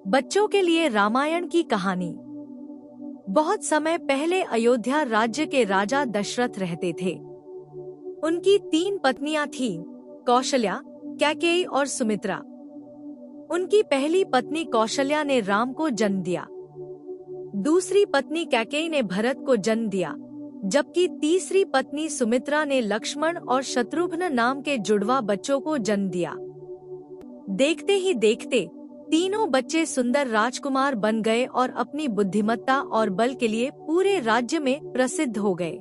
बच्चों के लिए रामायण की कहानी। बहुत समय पहले अयोध्या राज्य के राजा दशरथ रहते थे। उनकी 3 पत्नियां थीं, कौशल्या, कैकेयी और सुमित्रा। उनकी पहली पत्नी कौशल्या ने राम को जन्म दिया। दूसरी पत्नी कैकेयी ने भरत को जन्म दिया, जबकि तीसरी पत्नी सुमित्रा ने लक्ष्मण और शत्रुघ्न नाम के जुड़वा बच्चों को जन्म दिया। देखते ही देखते तीनों बच्चे सुंदर राजकुमार बन गए और अपनी बुद्धिमत्ता और बल के लिए पूरे राज्य में प्रसिद्ध हो गए।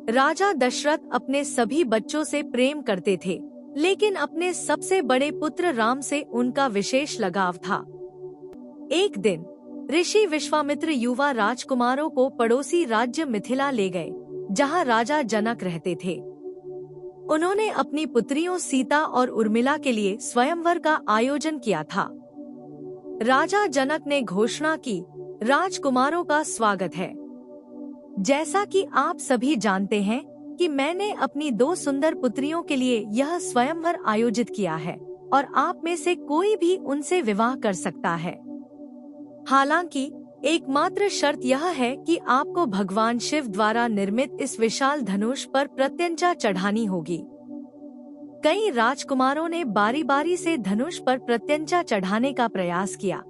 राजा दशरथ अपने सभी बच्चों से प्रेम करते थे, लेकिन अपने सबसे बड़े पुत्र राम से उनका विशेष लगाव था। एक दिन ऋषि विश्वामित्र युवा राजकुमारों को पड़ोसी राज्य मिथिला ले गए, जहां राजा जनक रहते थे। उन्होंने अपनी पुत्रियों सीता और उर्मिला के लिए स्वयंवर का आयोजन किया था। राजा जनक ने घोषणा की, राजकुमारों का स्वागत है। जैसा कि आप सभी जानते हैं कि मैंने अपनी 2 सुंदर पुत्रियों के लिए यह स्वयंवर आयोजित किया है और आप में से कोई भी उनसे विवाह कर सकता है। हालांकि एकमात्र शर्त यह है कि आपको भगवान शिव द्वारा निर्मित इस विशाल धनुष पर प्रत्यंचा चढ़ानी होगी। कई राजकुमारों ने बारी बारी से धनुष पर प्रत्यंचा चढ़ाने का प्रयास किया,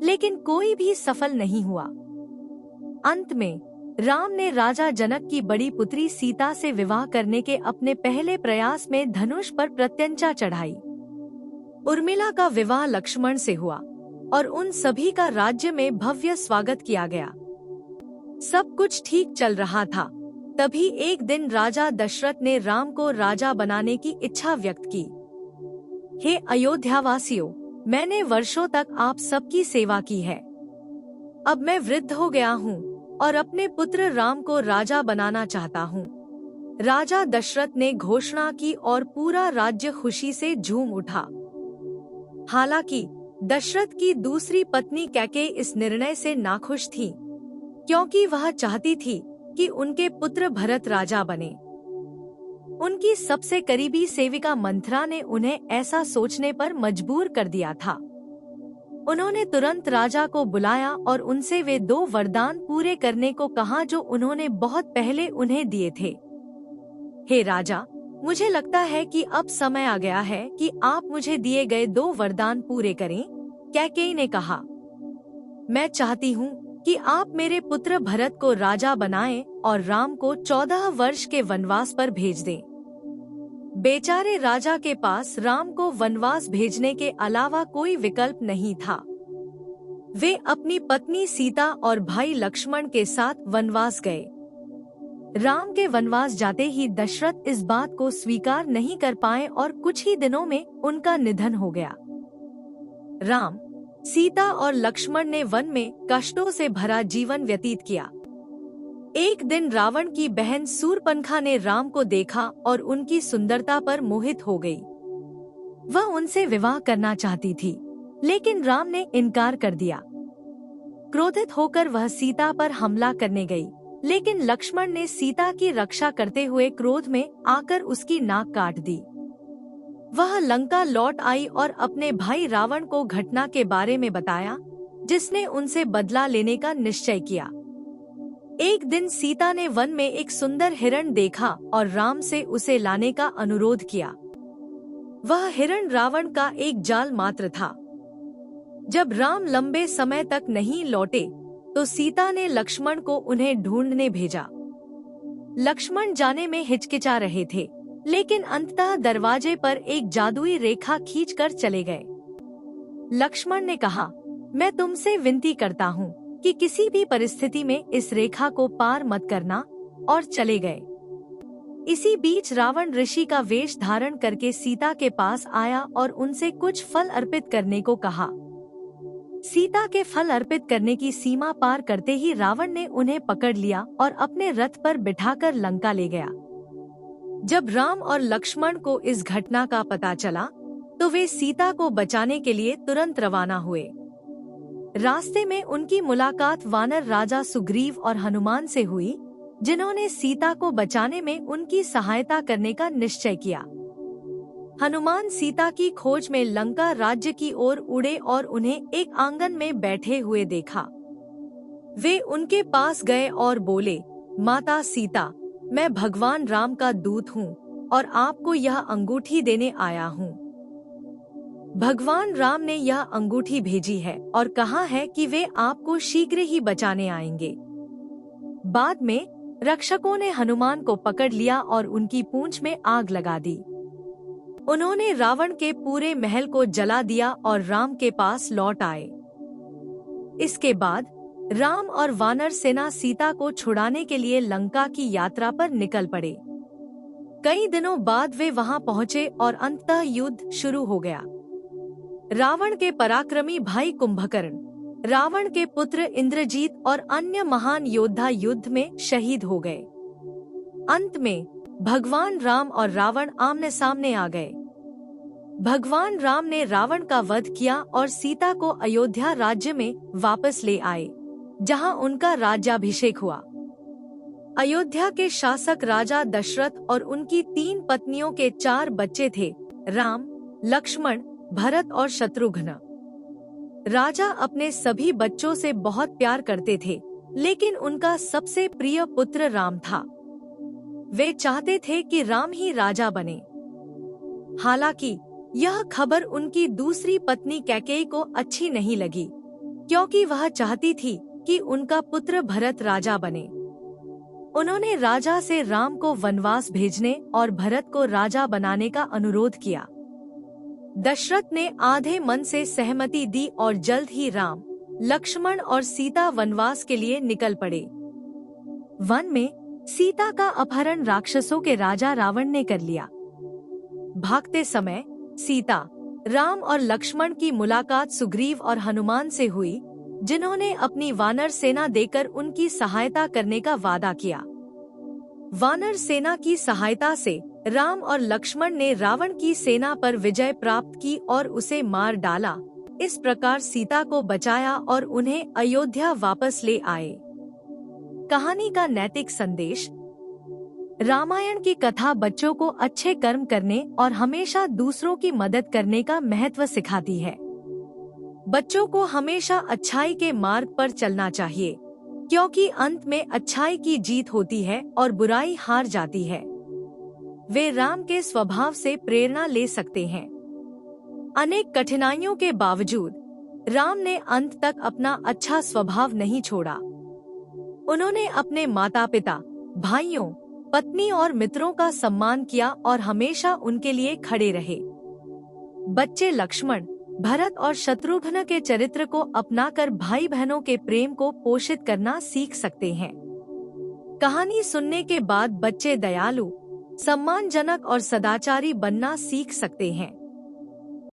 लेकिन कोई भी सफल नहीं हुआ। अंत में राम ने राजा जनक की बड़ी पुत्री सीता से विवाह करने के अपने पहले प्रयास में धनुष पर प्रत्यंचा चढ़ाई। उर्मिला का विवाह लक्ष्मण से हुआ और उन सभी का राज्य में भव्य स्वागत किया गया। सब कुछ ठीक चल रहा था, तभी एक दिन राजा दशरथ ने राम को राजा बनाने की इच्छा व्यक्त की। हे अयोध्यावासियों, मैंने वर्षों तक आप सबकी सेवा की है। अब मैं वृद्ध हो गया हूँ और अपने पुत्र राम को राजा बनाना चाहता हूँ। राजा दशरथ ने घोषणा की और पूरा राज्य खुशी से झूम उठा। हालांकि दशरथ की दूसरी पत्नी कैकेयी इस निर्णय से नाखुश थी, क्योंकि वह चाहती थी कि उनके पुत्र भरत राजा बने। उनकी सबसे करीबी सेविका मंथरा ने उन्हें ऐसा सोचने पर मजबूर कर दिया था। उन्होंने तुरंत राजा को बुलाया और उनसे वे 2 वरदान पूरे करने को कहा जो उन्होंने बहुत पहले उन्हें दिए थे। हे राजा, मुझे लगता है कि अब समय आ गया है कि आप मुझे दिए गए 2 वरदान पूरे करें, कैकेयी ने कहा। मैं चाहती हूँ कि आप मेरे पुत्र भरत को राजा बनाएं और राम को 14 वर्ष के वनवास पर भेज दें। बेचारे राजा के पास राम को वनवास भेजने के अलावा कोई विकल्प नहीं था। वे अपनी पत्नी सीता और भाई लक्ष्मण के साथ वनवास गए। राम के वनवास जाते ही दशरथ इस बात को स्वीकार नहीं कर पाए और कुछ ही दिनों में उनका निधन हो गया। राम, सीता और लक्ष्मण ने वन में कष्टों से भरा जीवन व्यतीत किया। एक दिन रावण की बहन शूर्पणखा ने राम को देखा और उनकी सुंदरता पर मोहित हो गई। वह उनसे विवाह करना चाहती थी, लेकिन राम ने इनकार कर दिया। क्रोधित होकर वह सीता पर हमला करने गई, लेकिन लक्ष्मण ने सीता की रक्षा करते हुए क्रोध में आकर उसकी नाक काट दी। वह लंका लौट आई और अपने भाई रावण को घटना के बारे में बताया, जिसने उनसे बदला लेने का निश्चय किया। एक दिन सीता ने वन में एक सुंदर हिरण देखा और राम से उसे लाने का अनुरोध किया। वह हिरण रावण का एक जाल मात्र था। जब राम लंबे समय तक नहीं लौटे, तो सीता ने लक्ष्मण को उन्हें ढूंढने भेजा। लक्ष्मण जाने में हिचकिचा रहे थे, लेकिन अंततः दरवाजे पर एक जादुई रेखा खींचकर चले गए। लक्ष्मण ने कहा, मैं तुमसे विनती करता हूँ कि किसी भी परिस्थिति में इस रेखा को पार मत करना, और चले गए। इसी बीच रावण ऋषि का वेश धारण करके सीता के पास आया और उनसे कुछ फल अर्पित करने को कहा। सीता के फल अर्पित करने की सीमा पार करते ही रावण ने उन्हें पकड़ लिया और अपने रथ पर बिठाकर लंका ले गया। जब राम और लक्ष्मण को इस घटना का पता चला, तो वे सीता को बचाने के लिए तुरंत रवाना हुए। रास्ते में उनकी मुलाकात वानर राजा सुग्रीव और हनुमान से हुई, जिन्होंने सीता को बचाने में उनकी सहायता करने का निश्चय किया। हनुमान सीता की खोज में लंका राज्य की ओर उड़े और उन्हें एक आंगन में बैठे हुए देखा। वे उनके पास गए और बोले, माता सीता, मैं भगवान राम का दूत हूँ और आपको यह अंगूठी देने आया हूँ। भगवान राम ने यह अंगूठी भेजी है और कहा है कि वे आपको शीघ्र ही बचाने आएंगे। बाद में रक्षकों ने हनुमान को पकड़ लिया और उनकी पूंछ में आग लगा दी। उन्होंने रावण के पूरे महल को जला दिया और राम के पास लौट आए। इसके बाद राम और वानर सेना सीता को छुड़ाने के लिए लंका की यात्रा पर निकल पड़े। कई दिनों बाद वे वहां पहुंचे और अंततः युद्ध शुरू हो गया। रावण के पराक्रमी भाई कुंभकर्ण, रावण के पुत्र इंद्रजीत और अन्य महान योद्धा युद्ध में शहीद हो गए। अंत में भगवान राम और रावण आमने सामने आ गए। भगवान राम ने रावण का वध किया और सीता को अयोध्या राज्य में वापस ले आए, जहां उनका राज्याभिषेक हुआ। अयोध्या के शासक राजा दशरथ और उनकी 3 पत्नियों के 4 बच्चे थे, राम, लक्ष्मण, भरत और शत्रुघ्न। राजा अपने सभी बच्चों से बहुत प्यार करते थे, लेकिन उनका सबसे प्रिय पुत्र राम था। वे चाहते थे कि राम ही राजा बने। हालांकि यह खबर उनकी दूसरी पत्नी कैकेयी को अच्छी नहीं लगी, क्योंकि वह चाहती थी कि उनका पुत्र भरत राजा बने। उन्होंने राजा से राम को वनवास भेजने और भरत को राजा बनाने का अनुरोध किया। दशरथ ने आधे मन से सहमति दी और जल्द ही राम, लक्ष्मण और सीता वनवास के लिए निकल पड़े। वन में सीता का अपहरण राक्षसों के राजा रावण ने कर लिया। भागते समय सीता, राम और लक्ष्मण की मुलाकात सुग्रीव और हनुमान से हुई, जिन्होंने अपनी वानर सेना देकर उनकी सहायता करने का वादा किया। वानर सेना की सहायता से राम और लक्ष्मण ने रावण की सेना पर विजय प्राप्त की और उसे मार डाला। इस प्रकार सीता को बचाया और उन्हें अयोध्या वापस ले आए। कहानी का नैतिक संदेश। रामायण की कथा बच्चों को अच्छे कर्म करने और हमेशा दूसरों की मदद करने का महत्व सिखाती है। बच्चों को हमेशा अच्छाई के मार्ग पर चलना चाहिए, क्योंकि अंत में अच्छाई की जीत होती है और बुराई हार जाती है। वे राम के स्वभाव से प्रेरणा ले सकते हैं। अनेक कठिनाइयों के बावजूद राम ने अंत तक अपना अच्छा स्वभाव नहीं छोड़ा। उन्होंने अपने माता पिता, भाइयों, पत्नी और मित्रों का सम्मान किया और हमेशा उनके लिए खड़े रहे। बच्चे लक्ष्मण, भरत और शत्रुघ्न के चरित्र को अपनाकर भाई बहनों के प्रेम को पोषित करना सीख सकते हैं। कहानी सुनने के बाद बच्चे दयालु, सम्मानजनक और सदाचारी बनना सीख सकते हैं।